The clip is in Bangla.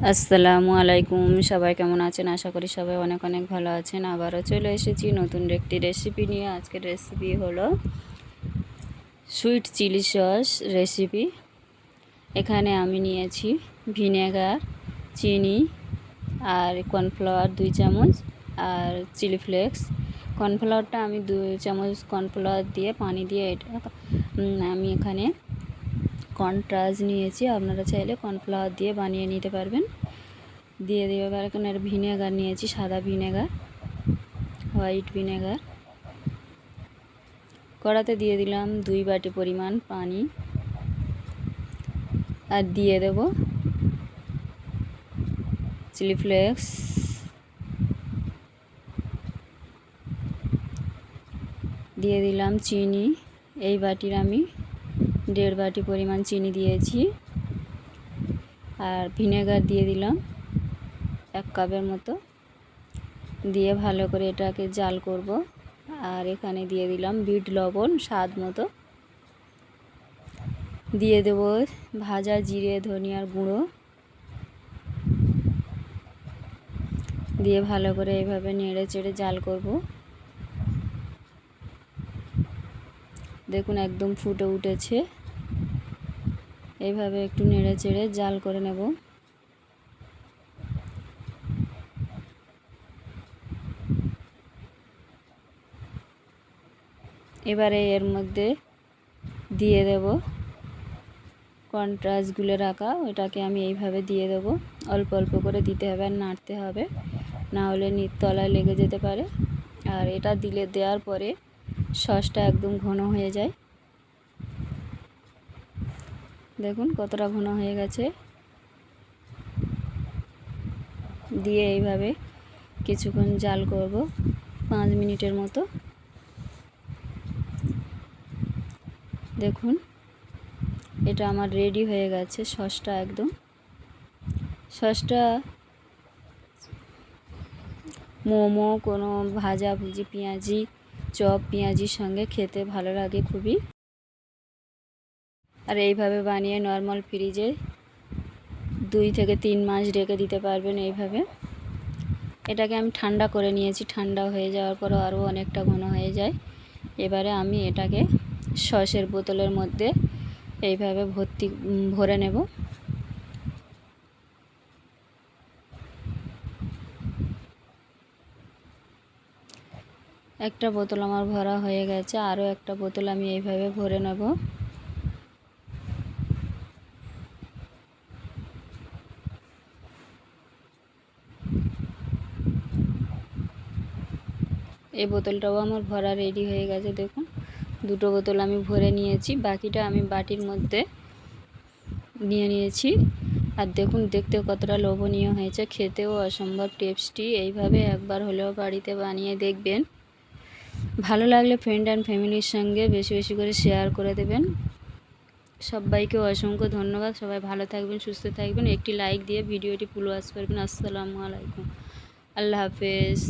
আসসালামু আলাইকুম, সবাই কেমন আছেন? আশা করি সবাই অনেক অনেক ভালো আছেন। আবারও চলে এসেছি নতুন একটি রেসিপি নিয়ে। আজকের রেসিপি হলো সুইট চিলি সস রেসিপি। এখানে আমি নিয়েছি ভিনেগার, চিনি আর কর্নফ্লাওয়ার 2 চামচ আর চিলি ফ্লেক্স। কর্নফ্লাওয়ারটা আমি 2 চামচ কর্নফ্লাওয়ার দিয়ে পানি দিয়ে এটা আমি এখানে কর্নটাজ নিয়েছি। আপনারা চাইলে কর্নফ্লাওয়ার দিয়ে বানিয়ে নিতে পারবেন। দিয়ে দেওয়ার এখানে ভিনেগার নিয়েছি, সাদা ভিনেগার, হোয়াইট ভিনেগার। কড়াতে দিয়ে দিলাম 2 বাটি পরিমাণ পানি আর দিয়ে দেব চিলি ফ্লেক্স, দিয়ে দিলাম চিনি। এই বাটির আমি 1.5 বাটি পরিমাণ চিনি দিয়েছি আর ভিনেগার দিয়ে দিলাম 1 কাপের মতো। দিয়ে ভালো করে এটাকে জাল করব। আর এখানে দিয়ে দিলাম বিট লবণ স্বাদ মতো। দিয়ে দেব ভাজা জিরে ধনিয়ার গুঁড়ো, দিয়ে ভালো করে এইভাবে নেড়ে চেড়ে জাল করব। দেখুন একদম ফুটে উঠেছে। এইভাবে একটু নেড়ে চেড়ে জাল করে নেব। এবারে এর মধ্যে দিয়ে দেব কর্নফ্লাওয়ার গুলে রাখা, ওটাকে আমি এইভাবে দিয়ে দেব। অল্প অল্প করে দিতে হবে আর নাড়তে হবে, না হলে তলায় লেগে যেতে পারে। আর এটা দেওয়ার পরে সসটা একদম ঘন হয়ে যায়। দেখুন কতটা ঘন হয়ে গেছে। দিয়ে এইভাবে কিছুক্ষণ জাল করব, 5 মিনিটের মতো। দেখুন এটা আমার রেডি হয়ে গেছে সসটা একদম। সসটা মোমো, কোনো ভাজা ভুজি, পেঁয়াজি, চপ পেঁয়াজির সঙ্গে খেতে ভালো লাগে খুবই। আর এইভাবে বানিয়ে নর্মাল ফ্রিজে 2 থেকে 3 মাস রেখে দিতে পারবেন এইভাবে। এটাকে আমি ঠান্ডা করে নিয়েছি, ঠান্ডা হয়ে যাওয়ার পর আরও অনেকটা ঘন হয়ে যায়। এবারে আমি এটাকে সসের বোতলের মধ্যে এইভাবে ভরে নেব। একটা বোতল আমার ভরা হয়ে গেছে, আরও একটা বোতল আমি এইভাবে ভরে নেব। এই বোতলটাও আমার ভরা রেডি হয়ে গেছে। দেখুন 2টো বোতল আমি ভরে নিয়েছি, বাকিটা আমি বাটির মধ্যে নিয়ে নিয়েছি। আর দেখুন দেখতে কতটা লোভনীয় হয়েছে, খেতেও অসম্ভব টেস্টি। এইভাবে একবার হলেও বাড়িতে বানিয়ে দেখবেন। ভালো লাগলে ফ্রেন্ড অ্যান্ড ফ্যামিলির সঙ্গে বেশি বেশি করে শেয়ার করে দেবেন। সবাইকে অসংখ্য ধন্যবাদ। সবাই ভালো থাকবেন, সুস্থ থাকবেন। একটি লাইক দিয়ে ভিডিওটি পুরো ওয়াচ করবেন। আসসালামু আলাইকুম, আল্লাহ হাফেজ।